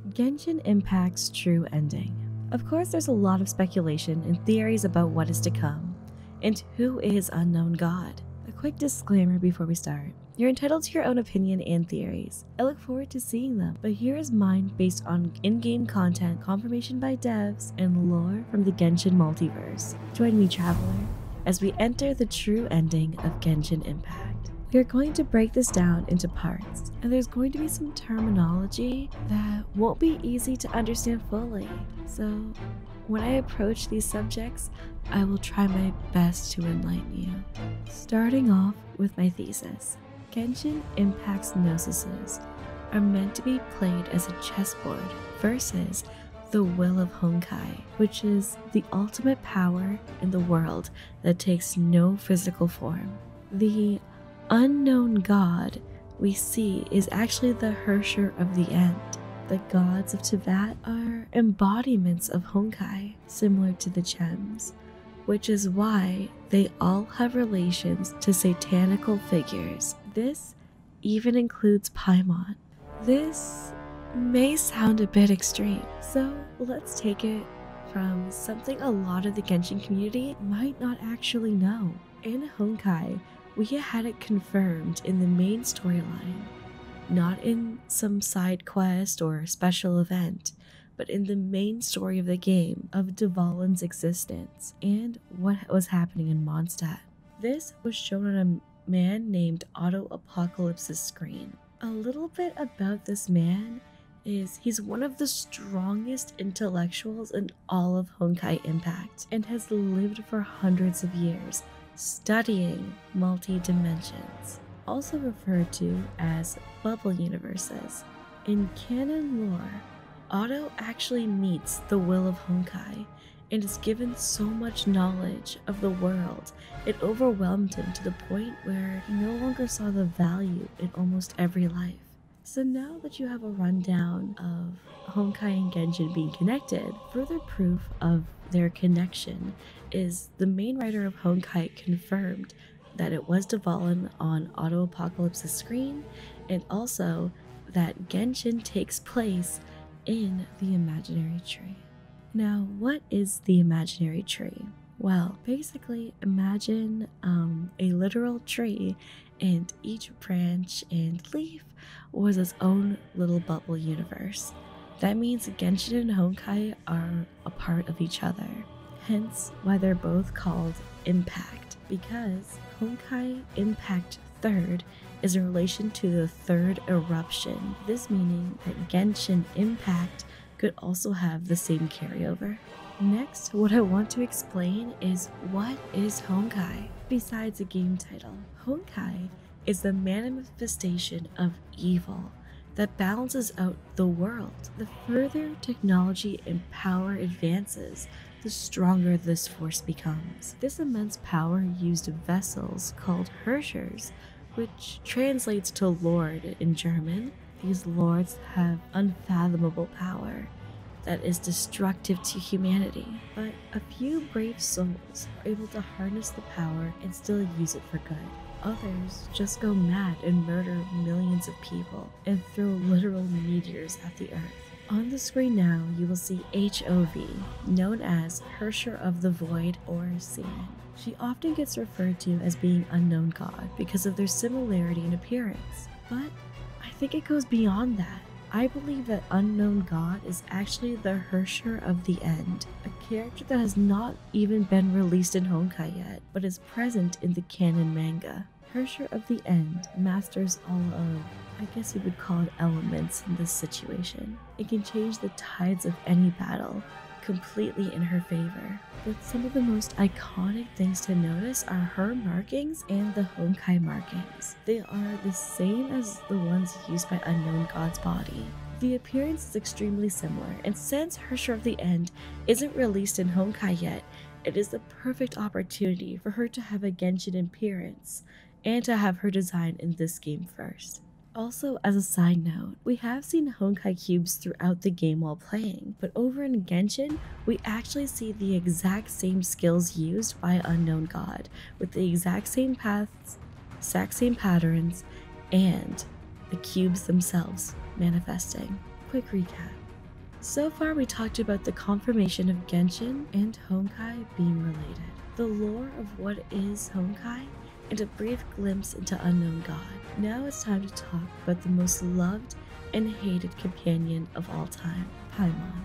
Genshin Impact's true ending. Of course, there's a lot of speculation and theories about what is to come, and who is Unknown God. A quick disclaimer before we start. You're entitled to your own opinion and theories. I look forward to seeing them, but here is mine based on in-game content, confirmation by devs, and lore from the Genshin multiverse. Join me, traveler, as we enter the true ending of Genshin Impact. We are going to break this down into parts, and there's going to be some terminology that won't be easy to understand fully. So when I approach these subjects, I will try my best to enlighten you. Starting off with my thesis. Genshin Impact's Gnosises are meant to be played as a chessboard versus the will of Honkai, which is the ultimate power in the world that takes no physical form. The unknown god we see is actually the Herrscher of the End. The gods of Teyvat are embodiments of Honkai, similar to the gems, which is why they all have relations to satanical figures. This even includes Paimon. This may sound a bit extreme, so let's take it from something a lot of the Genshin community might not actually know. In Honkai, we had it confirmed in the main storyline, not in some side quest or special event, but in the main story of the game of Dvalin's existence and what was happening in Mondstadt. This was shown on a man named Auto Apocalypse's screen. A little bit about this man is he's one of the strongest intellectuals in all of Honkai Impact and has lived for hundreds of years studying multi-dimensions, also referred to as bubble universes. In canon lore, Otto actually meets the will of Honkai and is given so much knowledge of the world, it overwhelmed him to the point where he no longer saw the value in almost every life. So now that you have a rundown of Honkai and Genshin being connected, further proof of their connection is the main writer of Honkai confirmed that it was Dvalin on Auto Apocalypse's screen, and also that Genshin takes place in the imaginary tree. Now, what is the imaginary tree? Well, basically imagine a literal tree, and each branch and leaf was its own little bubble universe. That means Genshin and Honkai are a part of each other, hence why they're both called Impact, because Honkai Impact Third is in relation to the third eruption, this meaning that Genshin Impact could also have the same carryover. Next, what I want to explain is what is Honkai besides a game title. Honkai is the manifestation of evil that balances out the world. The further technology and power advances, the stronger this force becomes. This immense power used vessels called Herrschers, which translates to Lord in German. These lords have unfathomable power that is destructive to humanity, but a few brave souls are able to harness the power and still use it for good. Others just go mad and murder millions of people and throw literal meteors at the earth. On the screen now, you will see HOV, known as Herrscher of the Void or Siren. She often gets referred to as being Unknown God because of their similarity in appearance, but I think it goes beyond that. I believe that Unknown God is actually the Herrscher of the End, a character that has not even been released in Honkai yet, but is present in the canon manga. Herrscher of the End masters all of, I guess you would call it, elements in this situation. It can change the tides of any battle completely in her favor. But some of the most iconic things to notice are her markings and the Honkai markings. They are the same as the ones used by Unknown God's body. The appearance is extremely similar, and since Herrscher of the End isn't released in Honkai yet, it is the perfect opportunity for her to have a Genshin appearance and to have her design in this game first. Also, as a side note, we have seen Honkai cubes throughout the game while playing, but over in Genshin, we actually see the exact same skills used by Unknown God, with the exact same paths, exact same patterns, and the cubes themselves manifesting. Quick recap. So far we talked about the confirmation of Genshin and Honkai being related, the lore of what is Honkai, and a brief glimpse into Unknown God. Now it's time to talk about the most loved and hated companion of all time, Paimon.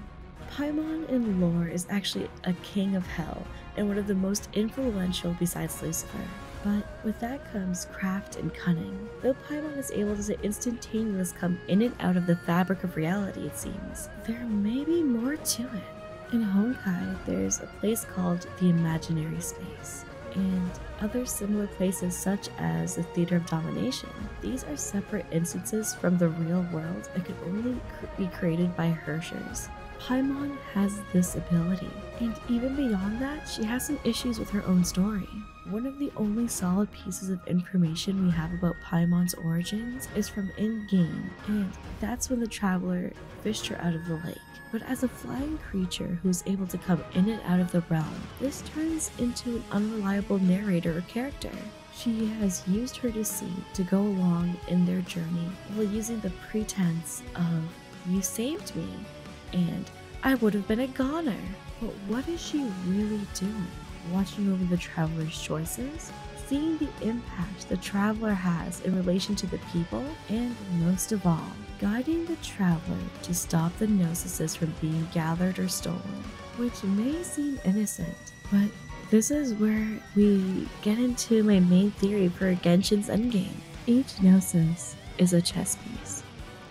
Paimon in lore is actually a king of hell and one of the most influential besides Lucifer. But with that comes craft and cunning. Though Paimon is able to instantaneously come in and out of the fabric of reality, it seems, there may be more to it. In Honkai, there's a place called the Imaginary Space, and other similar places such as the Theater of Domination. These are separate instances from the real world that could only be created by Hershers. Paimon has this ability, and even beyond that, she has some issues with her own story. One of the only solid pieces of information we have about Paimon's origins is from in-game, and that's when the Traveler fished her out of the lake. But as a flying creature who is able to come in and out of the realm, this turns into an unreliable narrator or character. She has used her deceit to go along in their journey while using the pretense of, "You saved me," and "I would have been a goner." But what is she really doing? Watching over the Traveler's choices? Seeing the impact the Traveler has in relation to the people? And most of all, guiding the Traveler to stop the Gnosis from being gathered or stolen. Which may seem innocent, but this is where we get into my main theory for Genshin's endgame. Each Gnosis is a chess piece,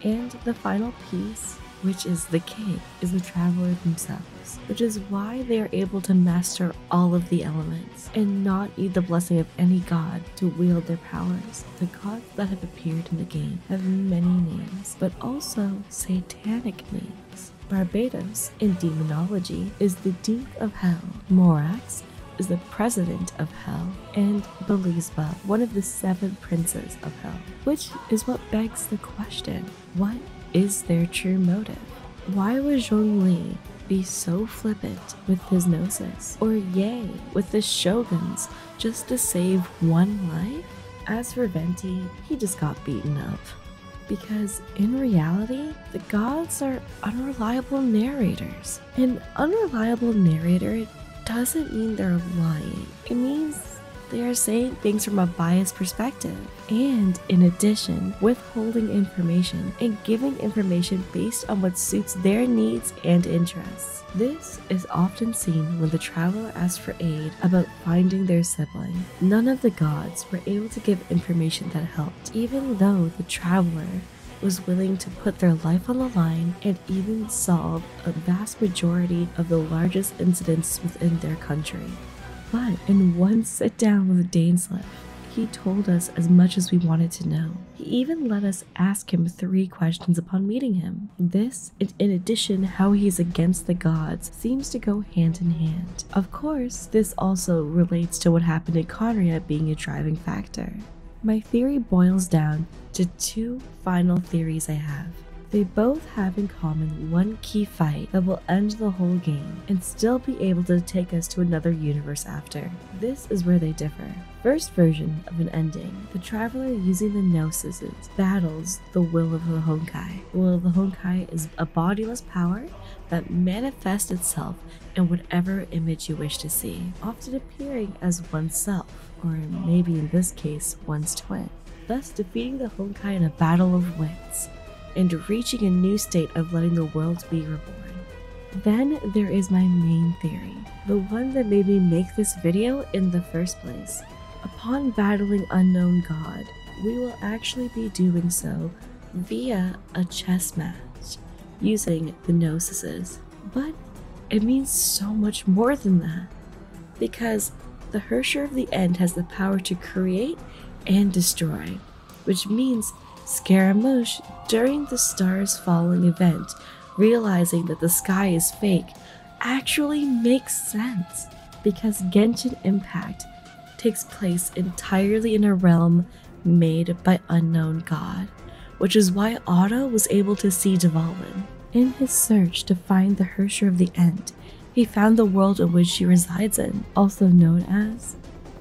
and the final piece, which is the king, is the Traveler themselves, which is why they are able to master all of the elements and not need the blessing of any god to wield their powers. The gods that have appeared in the game have many names, but also satanic names. Barbados, in demonology, is the Duke of Hell. Morax is the President of Hell, and Beelzebub, one of the 7 princes of Hell. Which is what begs the question, what is their true motive? Why would Zhongli be so flippant with his Gnosis, or Ye with the Shoguns, just to save one life? As for Venti, he just got beaten up. Because in reality, the gods are unreliable narrators. An unreliable narrator doesn't mean they're lying. It means they are saying things from a biased perspective, and in addition, withholding information and giving information based on what suits their needs and interests. This is often seen when the Traveler asks for aid about finding their sibling. None of the gods were able to give information that helped, even though the Traveler was willing to put their life on the line and even solve a vast majority of the largest incidents within their country. But in one sit down with Dainsleif, he told us as much as we wanted to know. He even let us ask him 3 questions upon meeting him. This, and in addition how he's against the gods, seems to go hand in hand. Of course, this also relates to what happened in Conria being a driving factor. My theory boils down to 2 final theories I have. They both have in common one key fight that will end the whole game and still be able to take us to another universe after. This is where they differ. First version of an ending, the Traveler using the Gnosis battles the will of the Honkai. The will of the Honkai is a bodiless power that manifests itself in whatever image you wish to see, often appearing as oneself, or maybe in this case, one's twin, thus defeating the Honkai in a battle of wits, and reaching a new state of letting the world be reborn. Then there is my main theory, the one that made me make this video in the first place. Upon battling Unknown God, we will actually be doing so via a chess match, using the Gnosis. But it means so much more than that, because the Hersher of the End has the power to create and destroy, which means Scaramouche, during the Stars Falling event, realizing that the sky is fake, actually makes sense, because Genshin Impact takes place entirely in a realm made by Unknown God, which is why Otto was able to see Dvalin. In his search to find the Hersher of the End, he found the world in which she resides in, also known as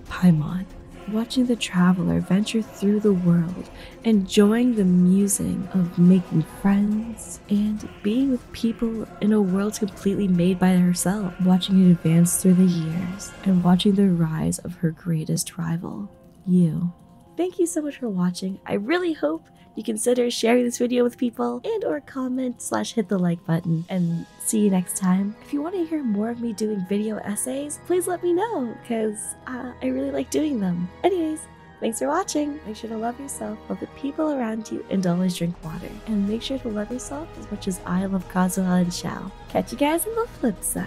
Paimon. watching the traveler venture through the world, enjoying the musing of making friends and being with people in a world completely made by herself, watching it advance through the years and watching the rise of her greatest rival, you. Thank you so much for watching. I really hope you consider sharing this video with people and or comment/hit the like button, and see you next time. If you want to hear more of me doing video essays, please let me know, because I really like doing them. Anyways, thanks for watching. Make sure to love yourself, love the people around you, and always drink water. And make sure to love yourself as much as I love Kazuha and Xiao. Catch you guys on the flip side.